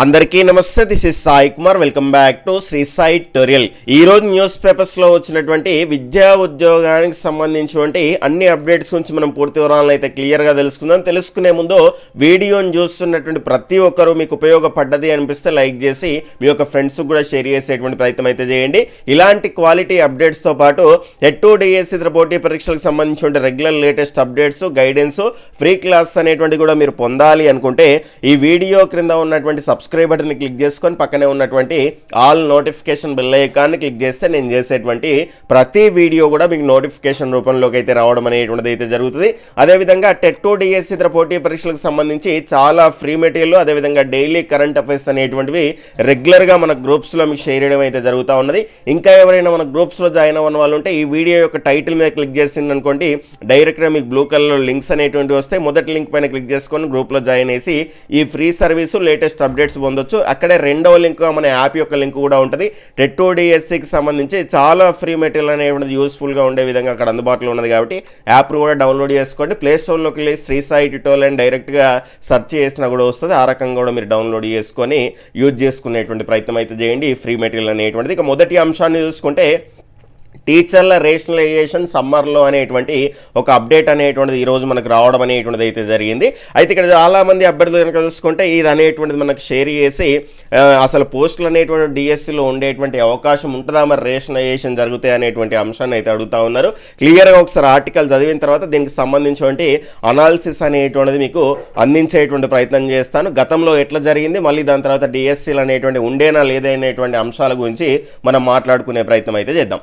అందరికీ నమస్తే. This is Sai Kumar. Welcome back to Shri Sai tutorial. ఈ రోజు న్యూస్ పేపర్స్ లో వచ్చినటువంటి విద్యా ఉద్యోగానికి సంబంధించినటువంటి అన్ని అప్డేట్స్ గురించి మనం పూర్తి వివరాలను అయితే క్లియర్ గా తెలుసుకుందాం. తెలుసుకునే ముందు వీడియోని చూస్తున్నటువంటి ప్రతి ఒక్కరూ మీకు ఉపయోగపడ్డది అనిపిస్తే లైక్ చేసి మీ యొక్క ఫ్రెండ్స్ కూడా షేర్ చేసేటువంటి ప్రయత్నం అయితే చేయండి. ఇలాంటి క్వాలిటీ అప్డేట్స్ తో పాటు ఎట్ డిఎస్సి ఇతర పోటీ పరీక్షలకు సంబంధించిన regular latest updates, guidance, free class అనేటువంటి కూడా మీరు పొందాలి అనుకుంటే ఈ వీడియో క్రింద ఉన్నటువంటి సబ్స్క్రైబ్ బటన్ క్లిక్ చేసుకొని పక్కనే ఉన్నటువంటి all notification bell icon click చేస్తే నేను చేసేటువంటి ప్రతి వీడియో కూడా మీకు నోటిఫికేషన్ రూపంలోకి అయితే రావడం అనేటువంటిది అయితే జరుగుతుంది. అదేవిధంగా టెట్ డిఎస్సి ఇతర పోటీ పరీక్షలకు సంబంధించి చాలా ఫ్రీ మెటీరియల్, అదేవిధంగా డైలీ కరెంట్ అఫైర్స్ అనేటువంటివి రెగ్యులర్గా మన గ్రూప్స్లో మీకు షేర్ చేయడం అయితే జరుగుతూ ఉన్నది. ఇంకా ఎవరైనా మన గ్రూప్స్లో జాయిన్ అవ్వని వాళ్ళు ఉంటే ఈ వీడియో యొక్క టైటిల్ మీద క్లిక్ చేసింది అనుకోండి, డైరెక్ట్గా మీకు బ్లూ కలర్లో లింక్స్ అనేటువంటివి వస్తాయి. మొదటి లింక్ పైన క్లిక్ చేసుకొని గ్రూప్లో జాయిన్ చేసి ఈ ఫ్రీ సర్వీసు లేటెస్ట్ అప్డేట్స్ పొందొచ్చు. అక్కడే రెండవ లింక్ మన యాప్ యొక్క లింక్ కూడా ఉంటుంది. టెట్ డిఎస్సికి సంబంధించి చాలా ఫ్రీ మెటీరియల్ అనేటువంటిది యూస్ఫుల్గా ఉండే విధంగా అక్కడ అందుబాటులో ఉన్నది. కాబట్టి యాప్ను కూడా డౌన్లోడ్ చేసుకోండి. ప్లే స్టోర్లోకి వెళ్ళి శ్రీ సాయి ట్యూటోరియల్ అని డైరెక్ట్గా సెర్చ్ చేసినా కూడా వస్తుంది. ఆ రకంగా కూడా మీరు డౌన్లోడ్ చేసుకొని యూజ్ చేసుకునేటువంటి ప్రయత్నం అయితే చేయండి ఈ ఫ్రీ మెటీరియల్ అనేటువంటిది. ఇక మొదటి అంశాన్ని చూసుకుంటే టీచర్ల రేషనలైజేషన్ సమ్మర్లో అనేటువంటి ఒక అప్డేట్ అనేటువంటిది ఈరోజు మనకు రావడం అనేటువంటిది అయితే జరిగింది. అయితే ఇక్కడ చాలామంది అభ్యర్థులు కనుక చూసుకుంటే ఇది అనేటువంటిది మనకు షేర్ చేసి అసలు పోస్టులు అనేటువంటి డిఎస్సిలో ఉండేటువంటి అవకాశం ఉంటుందా, మరి రేషనలైజేషన్ జరుగుతాయి అనేటువంటి అంశాన్ని అయితే అడుగుతూ ఉన్నారు. క్లియర్గా ఒకసారి ఆర్టికల్ చదివిన తర్వాత దీనికి సంబంధించినటువంటి అనాలిసిస్ అనేటువంటిది మీకు అందించేటువంటి ప్రయత్నం చేస్తాను. గతంలో ఎట్లా జరిగింది, మళ్ళీ దాని తర్వాత డిఎస్సీలు అనేటువంటి ఉండేనా లేదనేటువంటి అంశాల గురించి మనం మాట్లాడుకునే ప్రయత్నం అయితే చేద్దాం.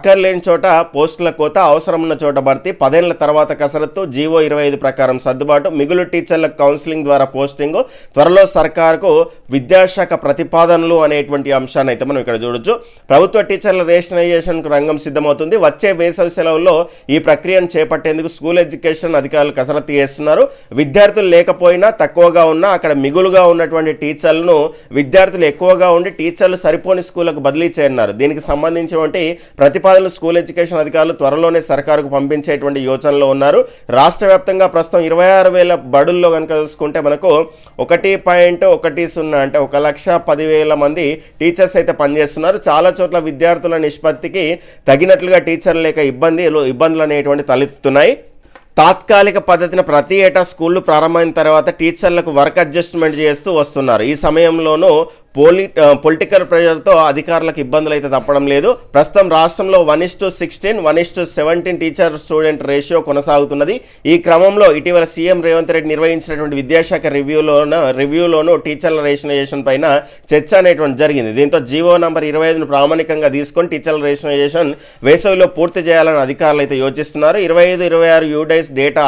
అక్కర్లేని చోట పోస్టుల కోత, అవసరం ఉన్న చోట భర్తీ, 10 ఏళ్ల తర్వాత కసరత్తు, జీవో 25 ప్రకారం సర్దుబాటు, మిగులు టీచర్లకు కౌన్సిలింగ్ ద్వారా పోస్టింగ్, త్వరలో సర్కారుకు విద్యాశాఖ ప్రతిపాదనలు అనేటువంటి అంశాన్ని అయితే మనం ఇక్కడ చూడొచ్చు. ప్రభుత్వ టీచర్ల రేషనలైజేషన్కు రంగం సిద్ధమవుతుంది. వచ్చే వేసవి సెలవుల్లో ఈ ప్రక్రియను చేపట్టేందుకు స్కూల్ ఎడ్యుకేషన్ అధికారులు కసరత్తు చేస్తున్నారు. విద్యార్థులు లేకపోయినా తక్కువగా ఉన్నా అక్కడ మిగులుగా ఉన్నటువంటి టీచర్లను విద్యార్థులు ఎక్కువగా ఉండి టీచర్లు సరిపోని స్కూళ్లకు బదిలీ చేయనున్నారు. దీనికి సంబంధించినటువంటి ప్రతిపాదనలు స్కూల్ ఎడ్యుకేషన్ అధికారులు త్వరలోనే సర్కారుకు పంపించేటువంటి యోచనలో ఉన్నారు. రాష్ట్ర వ్యాప్తంగా ప్రస్తుతం 26,000 బడుల్లో కనుక చూసుకుంటే మనకు 1.10 అంటే 1,10,000 మంది టీచర్స్ అయితే పనిచేస్తున్నారు. చాలా చోట్ల విద్యార్థుల నిష్పత్తికి తగినట్లుగా టీచర్లు లేక ఇబ్బందులు అనేటువంటి తలెత్తుతున్నాయి. తాత్కాలిక పద్ధతిన ప్రతి ఏటా స్కూళ్లు ప్రారంభమైన తర్వాత టీచర్లకు వర్క్ అడ్జస్ట్మెంట్ చేస్తూ వస్తున్నారు. ఈ సమయంలోనూ పొలిటికల్ ప్రెషర్తో అధికారులకు ఇబ్బందులు అయితే తప్పడం లేదు. ప్రస్తుతం రాష్ట్రంలో 1:16, 1:17 టీచర్ స్టూడెంట్ రేషియో కొనసాగుతున్నది. ఈ క్రమంలో ఇటీవల సీఎం రేవంత్ రెడ్డి నిర్వహించినటువంటి విద్యాశాఖ రివ్యూలోనూ టీచర్ల రేషనలైజేషన్ పైన చర్చ అనేటువంటి జరిగింది. దీంతో జీవో నంబర్ 25ను ప్రామాణికంగా తీసుకొని టీచర్ల రేషనలైజేషన్ వేసవిలో పూర్తి చేయాలని అధికారులు అయితే యోచిస్తున్నారు. 25-26 యూడైస్ డేటా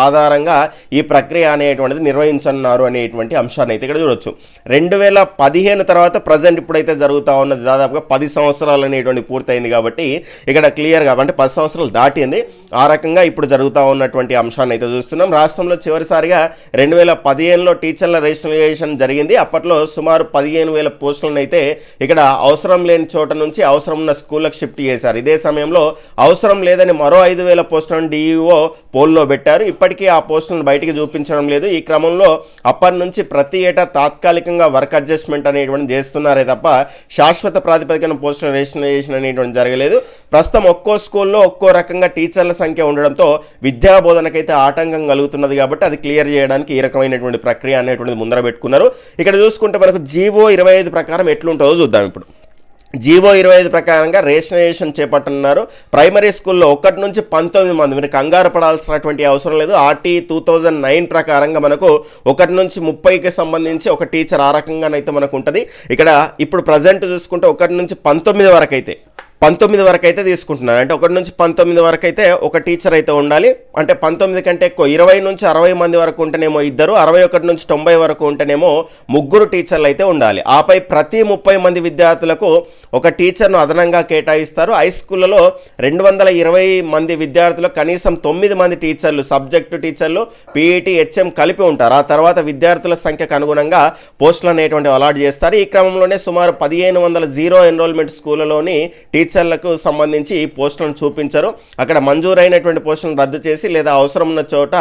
ఆధారంగా ఈ ప్రక్రియ అనేటువంటిది నిర్వహించనున్నారు అనేటువంటి అంశాన్ని అయితే ఇక్కడ చూడొచ్చు. 2015 తర్వాత ప్రజెంట్ ఇప్పుడైతే జరుగుతూ ఉన్నది దాదాపుగా 10 సంవత్సరాలు అనేటువంటి పూర్తయింది. కాబట్టి ఇక్కడ క్లియర్గా అంటే 10 సంవత్సరాలు దాటింది. ఆ రకంగా ఇప్పుడు జరుగుతూ ఉన్నటువంటి అంశాన్ని అయితే చూస్తున్నాం. రాష్ట్రంలో చివరిసారిగా 2015లో టీచర్ల రేషనలైజేషన్ జరిగింది. అప్పట్లో సుమారు 15,000 పోస్టులను అయితే ఇక్కడ అవసరం లేని చోట నుంచి అవసరం ఉన్న స్కూళ్ళకు షిఫ్ట్ చేశారు. ఇదే సమయంలో అవసరం లేదని మరో 5,000 పోస్టులను డిఈఓ పోల్లో పెట్టారు. ఇప్పటికీ ఆ పోస్టులను బయటికి చూపించడం లేదు. ఈ క్రమంలో అప్పటి నుంచి ప్రతి ఏటా తాత్కాలికంగా వర్క్ అడ్జస్ట్మెంట్ అనేటువంటి చేస్తున్నారే తప్ప శాశ్వత ప్రాతిపదికన పోస్టుల రేషనలైజేషన్ అనేటువంటి జరగలేదు. ప్రస్తుతం ఒక్కో స్కూల్లో ఒక్కో రకంగా టీచర్ల సంఖ్య ఉండడంతో విద్యాబోధనకైతే ఆటంకం కలుగుతున్నది. కాబట్టి అది క్లియర్ చేయడానికి ఈ రకమైనటువంటి ప్రక్రియ అనేటువంటిది ముందర పెట్టుకున్నారు. ఇక్కడ చూసుకుంటే మనకు జీవో 25 ప్రకారం ఎట్లుంటుందో చూద్దాం. ఇప్పుడు జీవో 25 ప్రకారంగా రేషనలైజేషన్ చేపట్టనున్నారు. ప్రైమరీ స్కూల్లో 1 నుంచి 19 మంది, మీరు కంగారు పడాల్సినటువంటి అవసరం లేదు. ఆర్టీ 2009 ప్రకారంగా మనకు 1 నుంచి 30కి సంబంధించి ఒక టీచర్ ఆ రకంగానైతే మనకు ఉంటుంది. ఇక్కడ ఇప్పుడు ప్రజెంట్ చూసుకుంటే 1 నుంచి 19 వరకు అయితే తీసుకుంటున్నారు. అంటే 1 నుంచి 19 వరకు అయితే ఒక టీచర్ అయితే ఉండాలి. అంటే 19 కంటే ఎక్కువ 20 నుంచి 60 మంది వరకు ఉంటేనేమో 2, 61 నుంచి 90 వరకు ఉంటేనేమో 3 టీచర్లు అయితే ఉండాలి. ఆపై ప్రతి 30 మంది విద్యార్థులకు ఒక టీచర్ను అదనంగా కేటాయిస్తారు. హై స్కూళ్ళలో 220 మంది విద్యార్థులు కనీసం 9 మంది టీచర్లు, సబ్జెక్టు టీచర్లు, పీఈటీ, హెచ్ఎం కలిపి ఉంటారు. ఆ తర్వాత విద్యార్థుల సంఖ్యకు అనుగుణంగా పోస్టులు అనేటువంటి అలాట్ చేస్తారు. ఈ క్రమంలోనే సుమారు 1,500 జీరో ఎన్రోల్మెంట్ స్కూళ్ళలోని టీచర్లకు సంబంధించి పోస్టులను చూపించరు, అక్కడ మంజూరైనటువంటి పోస్టులను రద్దు చేసి లేదా అవసరం ఉన్న చోట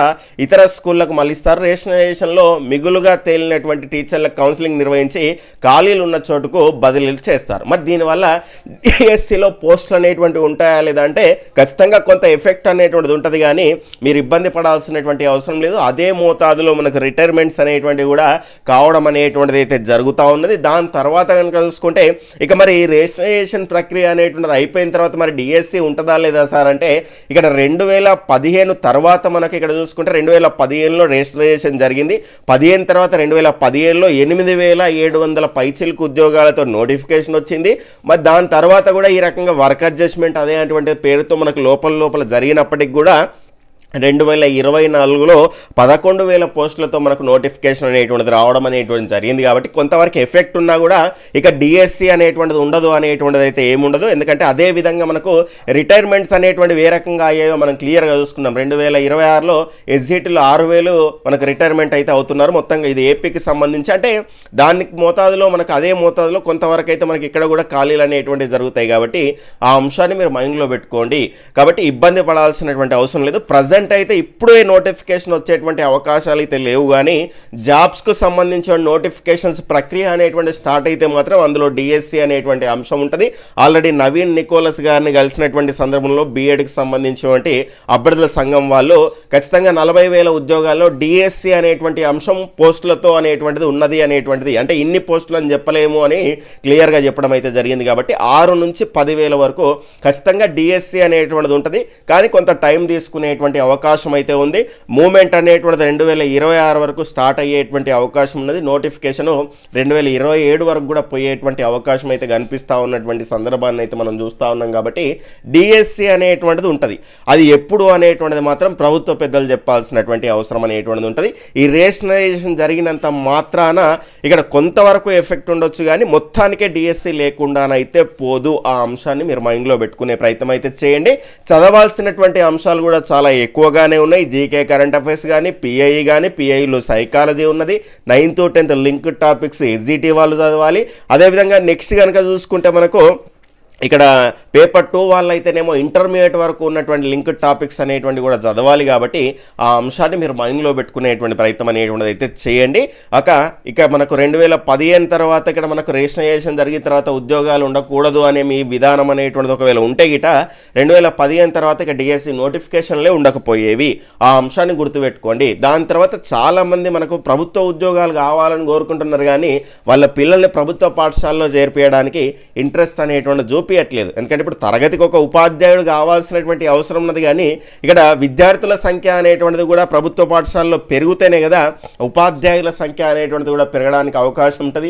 ఇతర స్కూళ్లకు మళ్ళిస్తారు. రేషనలైజేషన్లో మిగులుగా తేలినటువంటి టీచర్లకు కౌన్సిలింగ్ నిర్వహించి ఖాళీలు ఉన్న చోటుకు బదిలీలు చేస్తారు. మరి దీనివల్ల డిఎస్సిలో పోస్టులు అనేటువంటివి ఉంటాయా లేదా అంటే ఖచ్చితంగా కొంత ఎఫెక్ట్ అనేటువంటిది ఉంటుంది, కానీ మీరు ఇబ్బంది పడాల్సినటువంటి అవసరం లేదు. అదే మోతాదులో మనకు రిటైర్మెంట్స్ అనేటువంటివి కూడా కావడం అనేటువంటిది అయితే జరుగుతూ ఉన్నది. దాని తర్వాత కనుక చూసుకుంటే ఇక మరి రిజిస్ట్రేషన్ ప్రక్రియ అనేటువంటిది అయిపోయిన తర్వాత మరి డిఎస్సి ఉంటుందా లేదా సార్ అంటే ఇక్కడ 2015 తర్వాత మనకి ఇక్కడ చూసుకుంటే 2015లో రిజిస్ట్రేషన్ జరిగింది. 15 తర్వాత 2017లో 8,700 పైచిలకు ఉద్యోగాలతో నోటిఫికేషన్ వచ్చింది. మరి దాని తర్వాత కూడా ఈ రకంగా వర్క్ అడ్జస్ట్మెంట్ అదే అటువంటి పేరుతో మనకు లోపల జరిగినప్పటికి కూడా 2024లో 11,000 పోస్టులతో మనకు నోటిఫికేషన్ అనేటువంటిది రావడం అనేటువంటిది జరిగింది. కాబట్టి కొంతవరకు ఎఫెక్ట్ ఉన్నా కూడా ఇక డిఎస్సి అనేటువంటిది ఉండదు అనేటువంటిది అయితే ఏముండదు. ఎందుకంటే అదే విధంగా మనకు రిటైర్మెంట్స్ అనేటువంటివి ఏ రకంగా అయ్యాయో మనం క్లియర్గా చూసుకున్నాం. 2026లో ఎస్జిటీలో 6,000 మనకు రిటైర్మెంట్ అయితే అవుతున్నారు. మొత్తంగా ఇది ఏపీకి సంబంధించి అంటే దానికి మోతాదులో మనకు అదే మోతాదులో కొంతవరకు అయితే మనకి ఇక్కడ కూడా ఖాళీలు అనేటువంటివి జరుగుతాయి. కాబట్టి ఆ అంశాన్ని మీరు మైండ్లో పెట్టుకోండి. కాబట్టి ఇబ్బంది పడాల్సినటువంటి అవసరం లేదు. ప్రజెంట్ అయితే ఇప్పుడే నోటిఫికేషన్ వచ్చేటువంటి అవకాశాలు అయితే లేవు, కానీ జాబ్స్కు సంబంధించిన నోటిఫికేషన్స్ ప్రక్రియ అనేటువంటి స్టార్ట్ అయితే మాత్రం అందులో డిఎస్సి అనేటువంటి అంశం ఉంటుంది. ఆల్రెడీ నవీన్ నికోలస్ గారిని కలిసినటువంటి సందర్భంలో బీఎడ్కి సంబంధించినటువంటి అభ్యర్థుల సంఘం వాళ్ళు ఖచ్చితంగా 40,000 ఉద్యోగాల్లో డిఎస్సి అనేటువంటి అంశం పోస్టులతో అనేటువంటిది ఉన్నది అనేటువంటిది, అంటే ఇన్ని పోస్టులు అని చెప్పలేము అని క్లియర్గా చెప్పడం అయితే జరిగింది. కాబట్టి 6 నుంచి 10,000 వరకు ఖచ్చితంగా డిఎస్సి అనేటువంటిది ఉంటుంది, కానీ కొంత టైం తీసుకునేటువంటి అవకాశం అయితే ఉంది. మూమెంట్ అనేటువంటిది 2026 వరకు స్టార్ట్ అయ్యేటువంటి అవకాశం ఉన్నది. నోటిఫికేషన్ 2027 వరకు కూడా పోయేటువంటి అవకాశం అయితే కనిపిస్తూ ఉన్నటువంటి సందర్భాన్ని అయితే మనం చూస్తూ ఉన్నాం. కాబట్టి డిఎస్సి అనేటువంటిది ఉంటుంది. అది ఎప్పుడు అనేటువంటిది మాత్రం ప్రభుత్వ పెద్దలు చెప్పాల్సినటువంటి అవసరం అనేటువంటిది ఉంటుంది. ఈ రేషనలైజేషన్ జరిగినంత మాత్రాన ఇక్కడ కొంతవరకు ఎఫెక్ట్ ఉండొచ్చు, కానీ మొత్తానికే డిఎస్సి లేకుండానైతే పోదు. ఆ అంశాన్ని మీరు మైండ్లో పెట్టుకునే ప్రయత్నం అయితే చేయండి. చదవాల్సినటువంటి అంశాలు కూడా చాలా ఎక్కువగానే ఉన్నాయి. జీకే కరెంట్ అఫైర్స్ కానీ, పిఐఈ కానీ, పిఐఈలో సైకాలజీ ఉన్నది. 9th to 10th link topics SGT వాళ్ళు చదవాలి. అదేవిధంగా నెక్స్ట్ కనుక చూసుకుంటే మనకు ఇక్కడ పేపర్ 2 వాళ్ళైతేనేమో ఇంటర్మీడియట్ వరకు ఉన్నటువంటి లింక్ టాపిక్స్ అనేటువంటి కూడా చదవాలి. కాబట్టి ఆ అంశాన్ని మీరు మైండ్లో పెట్టుకునేటువంటి ప్రయత్నం అనేటువంటిది అయితే చేయండి. ఇక మనకు 2015 తర్వాత ఇక్కడ మనకు రిజిస్ట్రేషన్ జరిగిన తర్వాత ఉద్యోగాలు ఉండకూడదు అనే మీ విధానం అనేటువంటిది ఒకవేళ ఉంటే గిట 2015 తర్వాత ఇక డిఎస్సి నోటిఫికేషన్లే ఉండకపోయేవి. ఆ అంశాన్ని గుర్తుపెట్టుకోండి. దాని తర్వాత చాలామంది మనకు ప్రభుత్వ ఉద్యోగాలు కావాలని కోరుకుంటున్నారు, కానీ వాళ్ళ పిల్లల్ని ప్రభుత్వ పాఠశాలలో చేర్పించడానికి ఇంట్రెస్ట్ అనేటువంటి చూపించట్లేదు. ఎందుకంటే ఇప్పుడు తరగతికి ఒక ఉపాధ్యాయుడు కావాల్సినటువంటి అవసరం ఉన్నది, కానీ ఇక్కడ విద్యార్థుల సంఖ్య అనేటువంటిది కూడా ప్రభుత్వ పాఠశాలలో పెరిగితేనే కదా ఉపాధ్యాయుల సంఖ్య అనేటువంటిది కూడా పెరగడానికి అవకాశం ఉంటుంది.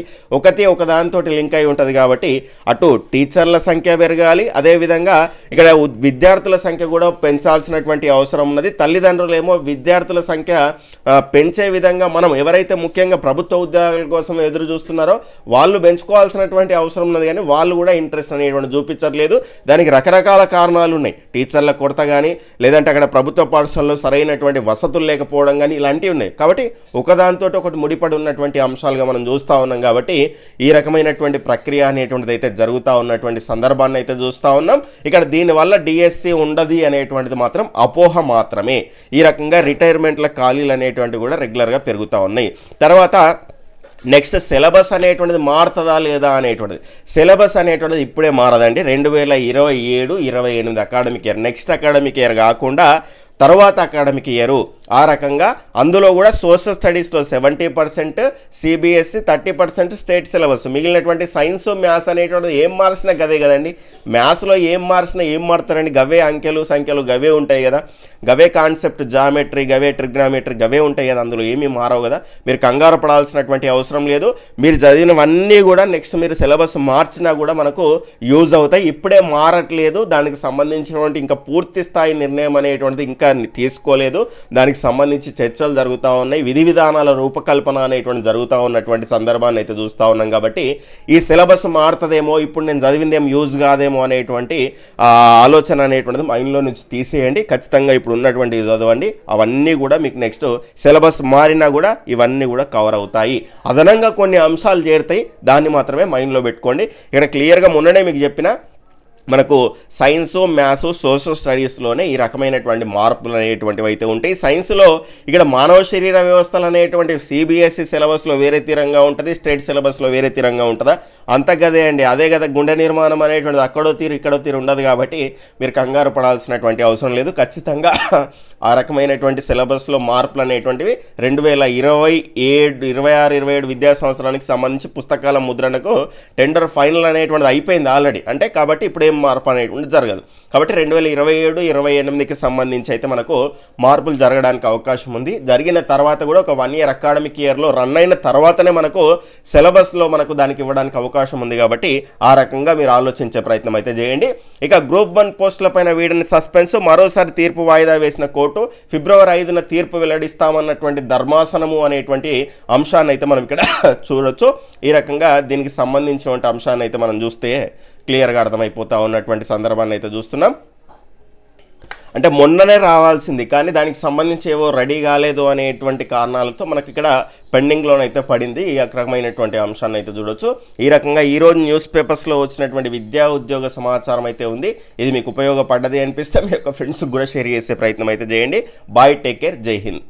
ఒకదానితో లింక్ అయి ఉంటుంది. కాబట్టి అటు టీచర్ల సంఖ్య పెరగాలి, అదేవిధంగా ఇక్కడ విద్యార్థుల సంఖ్య కూడా పెంచాల్సినటువంటి అవసరం ఉన్నది. తల్లిదండ్రులు ఏమో విద్యార్థుల సంఖ్య పెంచే విధంగా మనం ఎవరైతే ముఖ్యంగా ప్రభుత్వ ఉద్యోగాల కోసం ఎదురు చూస్తున్నారో వాళ్ళు పెంచుకోవాల్సినటువంటి అవసరం ఉన్నది, కానీ వాళ్ళు కూడా ఇంట్రెస్ట్ అనేటువంటి చూపించట్లేదు. దానికి రకరకాల కారణాలు ఉన్నాయి. టీచర్ల కొరత కానీ, లేదంటే అక్కడ ప్రభుత్వ పాఠశాలలో సరైనటువంటి వసతులు లేకపోవడం కానీ ఇలాంటివి ఉన్నాయి. కాబట్టి ఒకదానితో ఒకటి ముడిపడి ఉన్నటువంటి అంశాలుగా మనం చూస్తూ ఉన్నాం. కాబట్టి ఈ రకమైనటువంటి ప్రక్రియ అనేటువంటిది అయితే జరుగుతూ ఉన్నటువంటి సందర్భాన్ని అయితే చూస్తూ ఉన్నాం. ఇక్కడ దీనివల్ల డిఎస్సి ఉండదు అనేటువంటిది మాత్రం అపోహ మాత్రమే. ఈ రకంగా రిటైర్మెంట్ల ఖాళీలు అనేటువంటివి కూడా రెగ్యులర్గా పెరుగుతూ ఉన్నాయి. తర్వాత నెక్స్ట్ సిలబస్ అనేటువంటిది మారుతుందా లేదా అనేటువంటిది. సిలబస్ అనేటువంటిది ఇప్పుడే మారదండి. 2027-28 academic year, next academic year కాకుండా తర్వాత అకాడమిక్ ఇయర్ ఆ రకంగా అందులో కూడా సోషల్ స్టడీస్లో 70%, సిబిఎస్సి 30% స్టేట్ సిలబస్. మిగిలినటువంటి సైన్స్ మ్యాథ్స్ అనేటువంటిది ఏం మార్చినా గదే కదండి. మ్యాథ్స్లో ఏం మార్చినా ఏం మారుతారండి, గవే అంకెలు సంఖ్యలు గవే ఉంటాయి కదా, గవే కాన్సెప్ట్ జామెట్రీ, గవే ట్రిగ్నామెట్రీ గవే ఉంటాయి కదా, అందులో ఏమీ మారవు కదా. మీరు కంగారు పడాల్సినటువంటి అవసరం లేదు. మీరు చదివినవన్నీ కూడా నెక్స్ట్ మీరు సిలబస్ మార్చినా కూడా మనకు యూజ్ అవుతాయి. ఇప్పుడే మారట్లేదు. దానికి సంబంధించినటువంటి ఇంకా పూర్తి స్థాయి నిర్ణయం అనేటువంటిది ఇంకా తీసుకోలేదు. దానికి సంబంధించి చర్చలు జరుగుతూ ఉన్నాయి. విధి విధానాల రూపకల్పన అనేటువంటి జరుగుతూ ఉన్నటువంటి సందర్భాన్ని అయితే చూస్తూ ఉన్నాం. కాబట్టి ఈ సిలబస్ మారుతుందేమో, ఇప్పుడు నేను చదివిందేమో యూజ్ కాదేమో అనేటువంటి ఆలోచన అనేటువంటిది మైండ్లో నుంచి తీసేయండి. ఖచ్చితంగా ఇప్పుడు ఉన్నటువంటి చదవండి. అవన్నీ కూడా మీకు నెక్స్ట్ సిలబస్ మారినా కూడా ఇవన్నీ కూడా కవర్ అవుతాయి. అదనంగా కొన్ని అంశాలు చేరుతాయి, దాన్ని మాత్రమే మైండ్లో పెట్టుకోండి. ఇక్కడ క్లియర్గా మొన్ననే మీకు చెప్పిన మనకు సైన్స్, మ్యాథ్స్, సోషల్ స్టడీస్లోనే ఈ రకమైనటువంటి మార్పులు అనేటువంటివి అయితే ఉంటాయి. సైన్స్లో ఇక్కడ మానవ శరీర వ్యవస్థలు అనేటువంటి సిబిఎస్ఈ సిలబస్లో వేరే తీరంగా ఉంటుంది, స్టేట్ సిలబస్లో వేరే తీరంగా ఉంటుందా? అంత గదే అండి. అదే కదా గుండె నిర్మాణం అనేటువంటిది అక్కడో తీరు ఇక్కడో తీరు ఉండదు కాబట్టి మీరు కంగారు పడాల్సినటువంటి అవసరం లేదు. ఖచ్చితంగా ఆ రకమైనటువంటి సిలబస్లో మార్పులు అనేటువంటివి 2026, 27 విద్యా సంవత్సరానికి సంబంధించి పుస్తకాల ముద్రణకు టెండర్ ఫైనల్ అనేటువంటిది అయిపోయింది ఆల్రెడీ. అంటే కాబట్టి ఇప్పుడు మార్పు అనేటువంటి జరగదు. కాబట్టి 2027, 28కి సంబంధించి అయితే మనకు మార్పులు జరగడానికి అవకాశం ఉంది. జరిగిన తర్వాత కూడా ఒక 1 year అకాడమిక్ ఇయర్లో రన్ అయిన తర్వాతనే మనకు సిలబస్లో మనకు దానికి ఇవ్వడానికి అవకాశం ఉంది. కాబట్టి ఆ రకంగా మీరు ఆలోచించే ప్రయత్నం అయితే చేయండి. ఇక గ్రూప్ 1 పోస్టుల పైన వీడిని సస్పెన్స్, మరోసారి తీర్పు వాయిదా వేసిన కోర్టు, ఫిబ్రవరి 5న తీర్పు వెల్లడిస్తామన్నటువంటి ధర్మాసనము అనేటువంటి అంశాన్ని అయితే మనం ఇక్కడ చూడొచ్చు. ఈ రకంగా దీనికి సంబంధించినటువంటి అంశాన్ని అయితే మనం చూస్తే క్లియర్గా అర్థమైపోతా ఉన్నటువంటి సందర్భాన్ని అయితే చూస్తున్నాం. అంటే మొన్ననే రావాల్సింది కానీ దానికి సంబంధించి ఏవో రెడీ కాలేదు అనేటువంటి కారణాలతో మనకి ఇక్కడ పెండింగ్లోనైతే పడింది. ఈ రకమైనటువంటి అంశాన్ని అయితే చూడొచ్చు. ఈ రకంగా ఈరోజు న్యూస్ పేపర్స్లో వచ్చినటువంటి విద్యా ఉద్యోగ సమాచారం అయితే ఉంది. ఇది మీకు ఉపయోగపడ్డది అనిపిస్తే మీ యొక్క ఫ్రెండ్స్కి కూడా షేర్ చేసే ప్రయత్నం అయితే చేయండి. బాయ్, టేక్ కేర్, జై హింద్.